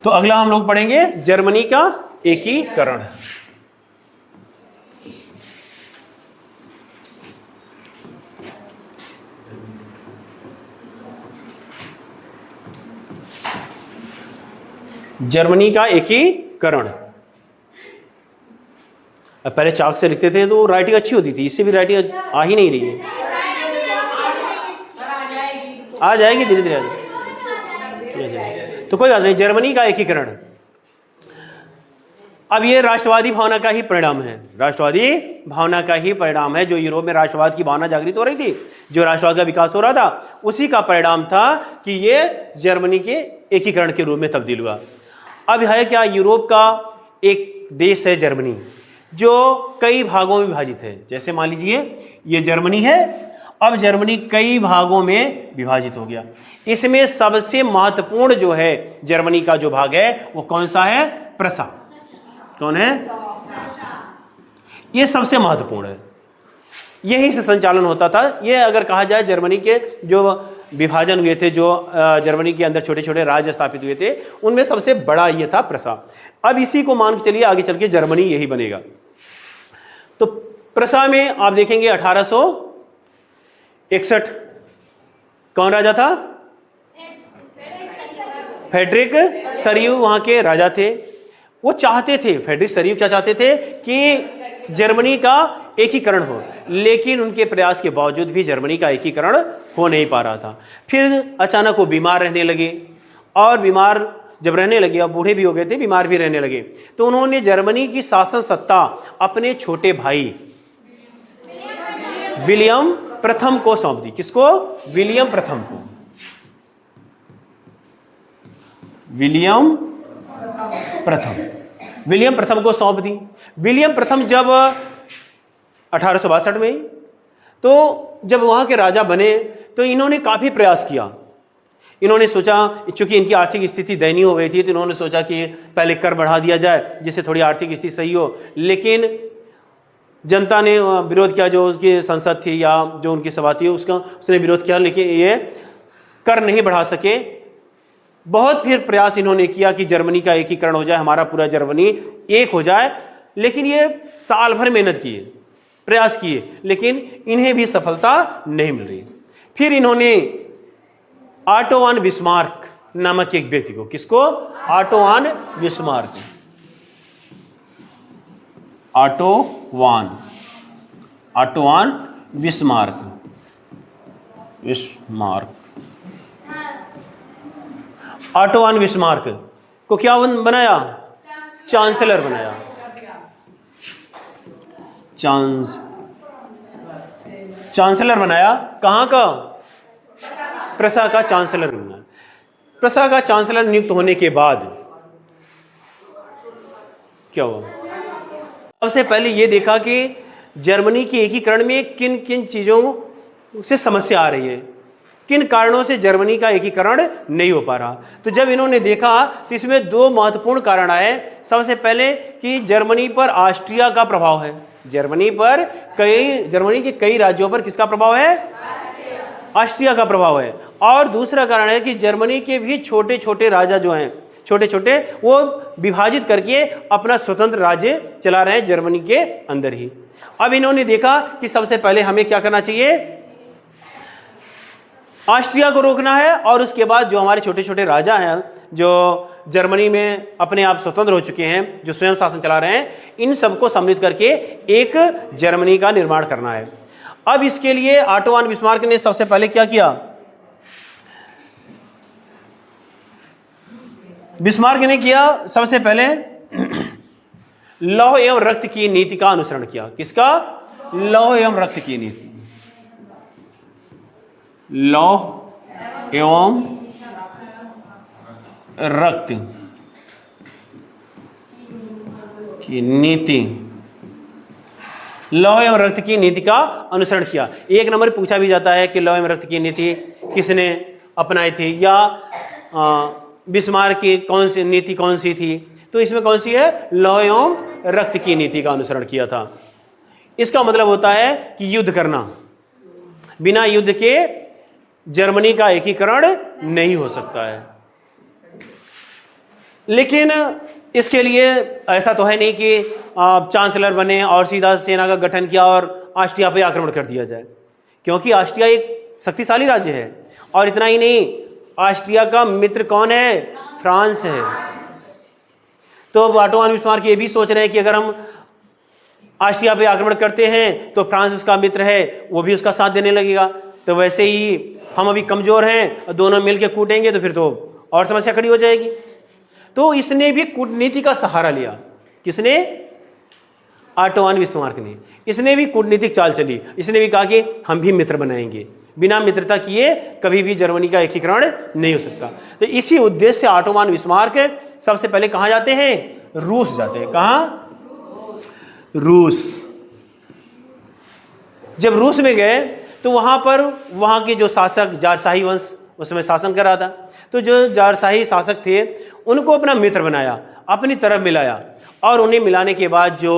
तो अगला हम लोग पढ़ेंगे जर्मनी का एकीकरण। जर्मनी का एकीकरण। अब पहले चाक से लिखते थे तो राइटिंग अच्छी होती थी, इससे भी राइटिंग आ ही नहीं रही है। आ जाएगी धीरे धीरे। तो कोई बात नहीं, जर्मनी का एकीकरण। अब ये राष्ट्रवादी भावना का ही परिणाम है, राष्ट्रवादी भावना का ही परिणाम है। जो यूरोप में राष्ट्रवाद की भावना जागृत हो रही थी, जो राष्ट्रवाद का विकास हो रहा था, उसी का परिणाम था कि ये जर्मनी के एकीकरण के रूप में तब्दील हुआ। अब है क्या, यूरोप का एक देश है जर्मनी, जो कई भागों में विभाजित है। जैसे मान लीजिए ये जर्मनी है, अब जर्मनी कई भागों में विभाजित हो गया। इसमें सबसे महत्वपूर्ण जो है जर्मनी का जो भाग है वो कौन सा है? प्रसा। कौन है? ये सबसे महत्वपूर्ण है, यही से संचालन होता था। ये अगर कहा जाए जर्मनी के जो विभाजन हुए थे, जो जर्मनी के अंदर छोटे छोटे राज्य स्थापित हुए थे, उनमें सबसे बड़ा ये था प्रसा। अब इसी को मान के चलिए आगे चल के जर्मनी यही बनेगा। तो प्रसा में आप देखेंगे 1861 कौन राजा था? फ्रेडरिक सरियू वहां के राजा थे। वो चाहते थे, फ्रेडरिक सरियू क्या चाहते थे कि जर्मनी का एकीकरण हो, लेकिन उनके प्रयास के बावजूद भी जर्मनी का एकीकरण हो नहीं पा रहा था। फिर अचानक वो बीमार रहने लगे, और बीमार जब रहने लगे, अब बूढ़े भी हो गए थे, बीमार भी रहने लगे, तो उन्होंने जर्मनी की शासन सत्ता अपने छोटे भाई विलियम प्रथम को सौंप दी। किसको? विलियम प्रथम को। विलियम प्रथम को सौंप दी। विलियम प्रथम जब 1862 में, तो जब वहां के राजा बने तो इन्होंने काफी प्रयास किया। इन्होंने सोचा, चूंकि इनकी आर्थिक स्थिति दयनीय हो गई थी, तो इन्होंने सोचा कि पहले कर बढ़ा दिया जाए जिससे थोड़ी आर्थिक स्थिति सही हो। लेकिन जनता ने विरोध किया, जो उसकी संसद थी या जो उनकी सभा थी उसने विरोध किया, लेकिन ये कर नहीं बढ़ा सके। बहुत फिर प्रयास इन्होंने किया कि जर्मनी का एकीकरण हो जाए, हमारा पूरा जर्मनी एक हो जाए, लेकिन ये साल भर मेहनत किए, प्रयास किए, लेकिन इन्हें भी सफलता नहीं मिल रही। फिर इन्होंने ऑटो वन बिस्मार्क नामक एक व्यक्ति को, किसको? Auto von Bismarck. Auto von Bismarck auto von Bismarck को क्या बनाया? चांसलर बनाया। चांसलर बनाया। कहां का? प्रसा का चांसलर बनाया। प्रसा का चांसलर नियुक्त होने के बाद क्या हुआ? सबसे पहले यह देखा कि जर्मनी के एकीकरण में किन किन चीजों से समस्या आ रही है, किन कारणों से जर्मनी का एकीकरण नहीं हो पा रहा। तो जब इन्होंने देखा तो इसमें दो महत्वपूर्ण कारण आए। सबसे पहले कि जर्मनी पर ऑस्ट्रिया का प्रभाव है। जर्मनी के कई राज्यों पर किसका प्रभाव है? ऑस्ट्रिया का प्रभाव है। और दूसरा कारण है कि जर्मनी के भी छोटे छोटे राजा जो हैं, छोटे छोटे, वो विभाजित करके अपना स्वतंत्र राज्य चला रहे हैं जर्मनी के अंदर ही। अब इन्होंने देखा कि सबसे पहले हमें क्या करना चाहिए? ऑस्ट्रिया को रोकना है, और उसके बाद जो हमारे छोटे छोटे राजा हैं जो जर्मनी में अपने आप स्वतंत्र हो चुके हैं, जो स्वयं शासन चला रहे हैं, इन सबको सम्मिलित करके एक जर्मनी का निर्माण करना है। अब इसके लिए ऑटो वन बिस्मार्क ने सबसे पहले क्या किया? बिस्मार्क ने किया सबसे पहले लौह एवं रक्त की नीति का अनुसरण किया। किसका? लौह एवं रक्त की नीति। लौह एवं रक्त की नीति, लौह एवं रक्त की नीति का अनुसरण किया। एक नंबर पूछा भी जाता है कि लौह एवं रक्त की नीति किसने अपनाई थी, या बिस्मार्क की नीति कौन सी थी? तो इसमें कौन सी है? लौह एवं रक्त की नीति का अनुसरण किया था। इसका मतलब होता है कि युद्ध करना, बिना युद्ध के जर्मनी का एकीकरण नहीं हो सकता है। लेकिन इसके लिए ऐसा तो है नहीं कि चांसलर बने और सीधा सेना का गठन किया और ऑस्ट्रिया पे आक्रमण कर दिया जाए, क्योंकि ऑस्ट्रिया एक शक्तिशाली राज्य है। और इतना ही नहीं, ऑस्ट्रिया का मित्र कौन है? फ्रांस है। तो ऑटो वन बिस्मार्क ये भी सोच रहे हैं कि अगर हम ऑस्ट्रिया पे आक्रमण करते हैं तो फ्रांस उसका मित्र है, वो भी उसका साथ देने लगेगा। तो वैसे ही हम अभी कमजोर हैं, दोनों मिलके कूटेंगे तो फिर तो और समस्या खड़ी हो जाएगी। तो इसने भी कूटनीति का सहारा लिया। किसने? ऑटो वन बिस्मार्क ने। इसने भी कूटनीतिक चाल चली। इसने भी कहा कि हम भी मित्र बनाएंगे, बिना मित्रता किए कभी भी जर्मनी का एकीकरण नहीं हो सकता। तो इसी उद्देश्य से ऑटो वन बिस्मार्क सबसे पहले कहाँ जाते हैं? रूस जाते हैं। कहाँ? रूस। जब रूस में गए तो वहां पर वहां के जो शासक, जारशाही वंश उस समय शासन कर रहा था, तो जो जारशाही शासक थे उनको अपना मित्र बनाया, अपनी तरफ मिलाया। और उन्हें मिलाने के बाद जो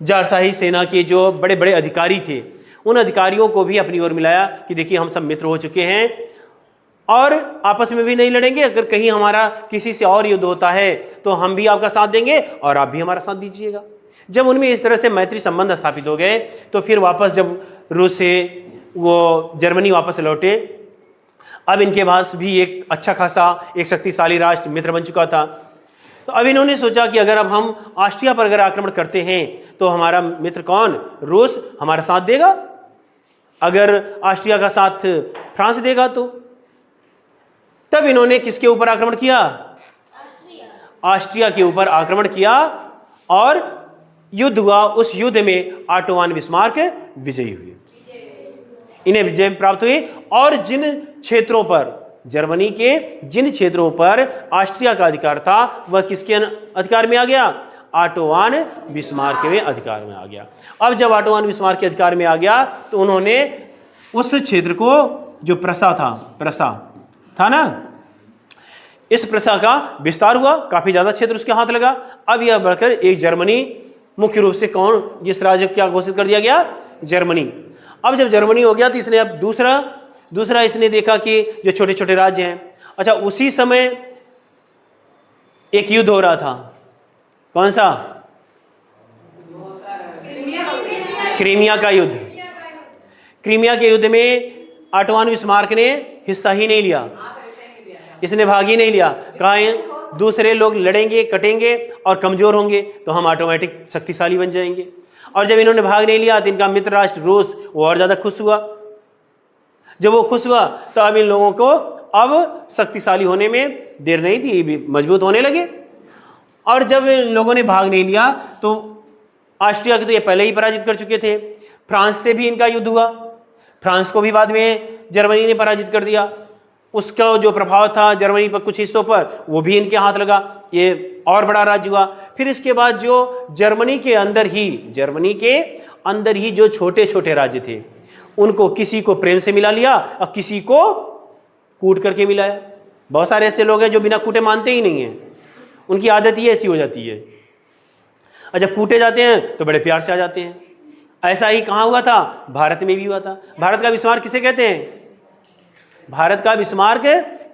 जारशाही सेना के जो बड़े बड़े अधिकारी थे, उन अधिकारियों को भी अपनी ओर मिलाया कि देखिए हम सब मित्र हो चुके हैं और आपस में भी नहीं लड़ेंगे। अगर कहीं हमारा किसी से और युद्ध होता है तो हम भी आपका साथ देंगे और आप भी हमारा साथ दीजिएगा। जब उनमें इस तरह से मैत्री संबंध स्थापित हो गए तो फिर वापस जब रूस से वो जर्मनी वापस लौटे, अब इनके पास भी एक अच्छा खासा एक शक्तिशाली राष्ट्र मित्र बन चुका था। तो अब इन्होंने सोचा कि अगर अब हम ऑस्ट्रिया पर अगर आक्रमण करते हैं तो हमारा मित्र कौन? रूस हमारा साथ देगा। अगर ऑस्ट्रिया का साथ फ्रांस देगा तो तब इन्होंने किसके ऊपर आक्रमण किया? ऑस्ट्रिया के ऊपर आक्रमण किया और युद्ध हुआ। उस युद्ध में ऑटो वन बिस्मार्क विजयी हुए, इन्हें विजय प्राप्त हुई। और जिन क्षेत्रों पर, जर्मनी के जिन क्षेत्रों पर ऑस्ट्रिया का अधिकार था, वह किसके अधिकार में आ गया? ऑटो वन बिस्मार्क के अधिकार में आ गया। अब जब ऑटो वन बिस्मार्क के अधिकार में आ गया तो उन्होंने उस क्षेत्र को, जो प्रसा था ना, इस प्रसा का विस्तार हुआ, काफी ज्यादा क्षेत्र उसके हाथ लगा। अब यह बढ़कर एक जर्मनी, मुख्य रूप से कौन, जिस राज्य को क्या घोषित कर दिया गया? जर्मनी। अब जब जर्मनी हो गया तो इसने अब दूसरा इसने देखा कि जो छोटे छोटे राज्य हैं, अच्छा उसी समय एक युद्ध हो रहा था। कौन सा? क्रीमिया का युद्ध। क्रीमिया के युद्ध में ऑटो वन बिस्मार्क ने हिस्सा ही नहीं लिया, इसने भाग ही नहीं लिया। कहा दूसरे लोग लड़ेंगे, कटेंगे और कमजोर होंगे तो हम ऑटोमेटिक शक्तिशाली बन जाएंगे। और जब इन्होंने भाग नहीं लिया तो इनका मित्र राष्ट्र रूस वो और ज्यादा खुश हुआ। जब वो खुश हुआ तो अब इन लोगों को अब शक्तिशाली होने में देर नहीं थी, भी मजबूत होने लगे। और जब इन लोगों ने भाग नहीं लिया तो ऑस्ट्रिया के तो ये पहले ही पराजित कर चुके थे। फ्रांस से भी इनका युद्ध हुआ, फ्रांस को भी बाद में जर्मनी ने पराजित कर दिया। उसका जो प्रभाव था जर्मनी पर कुछ हिस्सों पर, वो भी इनके हाथ लगा, ये और बड़ा राज्य हुआ। फिर इसके बाद जो जर्मनी के अंदर ही जो छोटे छोटे राज्य थे, उनको किसी को प्रेम से मिला लिया और किसी को कूट करके मिलाया। बहुत सारे ऐसे लोग हैं जो बिना कूटे मानते ही नहीं हैं, उनकी आदत ही ऐसी हो जाती है। और जब कूटे जाते हैं तो बड़े प्यार से आ जाते हैं। ऐसा ही कहाँ हुआ था? भारत में भी हुआ था। भारत का बिस्मार्क किसे कहते हैं? भारत का बिस्मार्क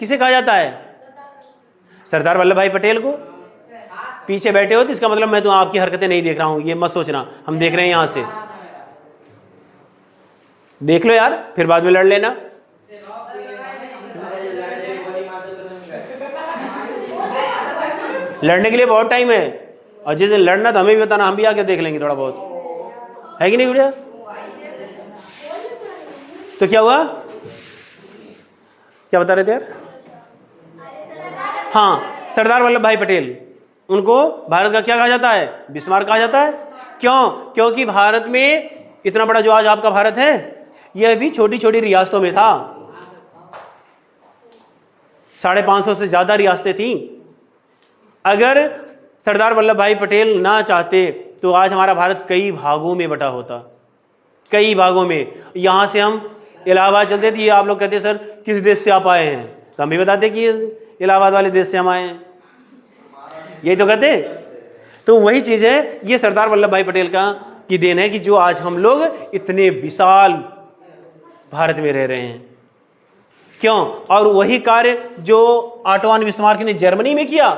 किसे कहा जाता है? सरदार वल्लभ भाई पटेल को। पीछे बैठे हो तो इसका मतलब मैं तो आपकी हरकतें नहीं देख रहा हूं, ये मत सोचना, हम देख रहे हैं यहां से। देख लो यार, फिर बाद में लड़ लेना। लड़ने के लिए बहुत टाइम है, और जिस दिन लड़ना तो हमें भी बताना, हम भी आके देख लेंगे थोड़ा बहुत, है कि नहीं भैया? तो क्या हुआ, क्या बता रहे थे यार? हाँ, सरदार वल्लभ भाई पटेल, उनको भारत का क्या कहा जाता है? बिस्मार्क कहा जाता है। क्यों? क्योंकि भारत में इतना बड़ा जो आज आपका भारत है, यह भी छोटी छोटी रियासतों में था। 550 से ज्यादा रियासतें थीं। अगर सरदार वल्लभ भाई पटेल ना चाहते तो आज हमारा भारत कई भागों में बटा होता, कई भागों में। यहां से हम इलाहाबाद चलते थे, आप लोग कहते सर किस देश से आप आए हैं, तो हम भी बताते कि इलाहाबाद वाले देश से हम आए हैं, यही तो कहते। तो वही चीज है, ये सरदार वल्लभ भाई पटेल का की देन है कि जो आज हम लोग इतने विशाल भारत में रह रहे हैं। क्यों? और वही कार्य जो ऑटो वन बिस्मार्क ने जर्मनी में किया,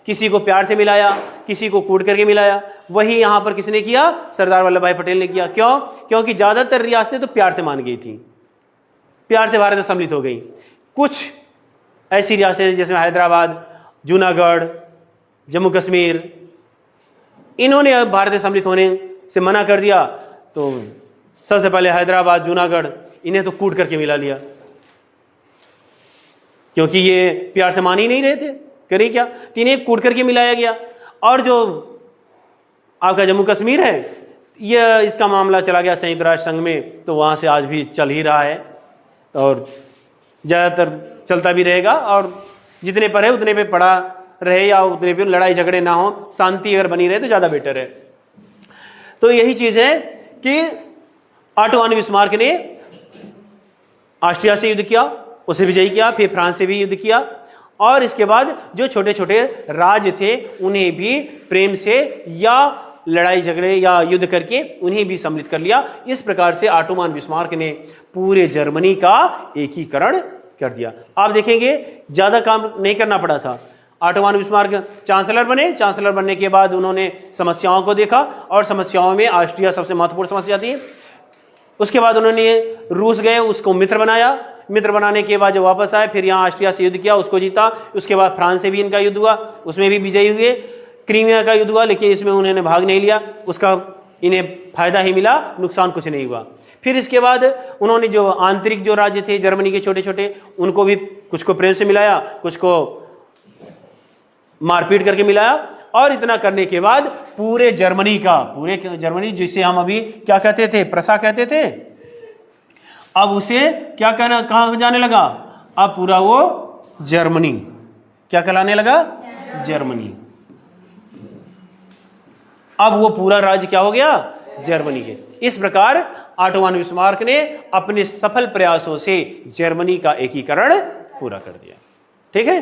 किसी को प्यार से मिलाया, किसी को कूट करके मिलाया, वही यहां पर किसने किया? सरदार वल्लभ भाई पटेल ने किया। क्यों? क्योंकि ज्यादातर रियासतें तो प्यार से मान गई थी, प्यार से भारत में सम्मिलित हो गई। कुछ ऐसी रियासतें जैसे हैदराबाद, जूनागढ़, जम्मू कश्मीर, इन्होंने अब भारत में सम्मिलित होने से मना कर दिया। तो सबसे पहले हैदराबाद, जूनागढ़, इन्हें तो कूट करके मिला लिया, क्योंकि ये प्यार से मान ही नहीं रहे थे, करें क्या? तो इन्हें कूट करके मिलाया गया। और जो आपका जम्मू कश्मीर है, यह इसका मामला चला गया संयुक्त राष्ट्र संघ में, तो वहाँ से आज भी चल ही रहा है और ज़्यादातर चलता भी रहेगा। और जितने पर है उतने पे पड़ा रहे या उतने पे लड़ाई झगड़े ना हो, शांति अगर बनी रहे तो ज़्यादा बेटर है। तो यही चीज़ है कि ऑटो वन बिस्मार्क ने ऑस्ट्रिया से युद्ध किया, उसे विजयी किया, फिर फ्रांस से भी युद्ध किया, और इसके बाद जो छोटे छोटे राज्य थे उन्हें भी प्रेम से या लड़ाई झगड़े या युद्ध करके उन्हें भी सम्मिलित कर लिया। इस प्रकार से ऑटो वन बिस्मार्क ने पूरे जर्मनी का एकीकरण कर दिया। आप देखेंगे ज़्यादा काम नहीं करना पड़ा था। ऑटो वन बिस्मार्क चांसलर बने, चांसलर बनने के बाद उन्होंने समस्याओं को देखा, और समस्याओं में ऑस्ट्रिया सबसे महत्वपूर्ण समस्या थी। उसके बाद उन्होंने रूस गए, उसको मित्र बनाया, मित्र बनाने के बाद जब वापस आए फिर यहाँ ऑस्ट्रिया से युद्ध किया, उसको जीता। उसके बाद फ्रांस से भी इनका युद्ध हुआ, उसमें भी विजयी हुए। क्रीमिया का युद्ध हुआ, लेकिन इसमें उन्होंने भाग नहीं लिया, उसका इन्हें फायदा ही मिला, नुकसान कुछ नहीं हुआ। फिर इसके बाद उन्होंने जो आंतरिक जो राज्य थे जर्मनी के छोटे छोटे, उनको भी कुछ को प्रेम से मिलाया, कुछ को मारपीट करके मिलाया। और इतना करने के बाद पूरे जर्मनी जिसे हम अभी क्या कहते थे, प्रसा कहते थे, अब उसे क्या कहना, कहाँ जाने लगा? अब पूरा वो जर्मनी क्या कहलाने लगा? जर्मनी। अब वो पूरा राज्य क्या हो गया? जर्मनी के। इस प्रकार ऑटो वन बिस्मार्क ने अपने सफल प्रयासों से जर्मनी का एकीकरण पूरा कर दिया। ठीक है।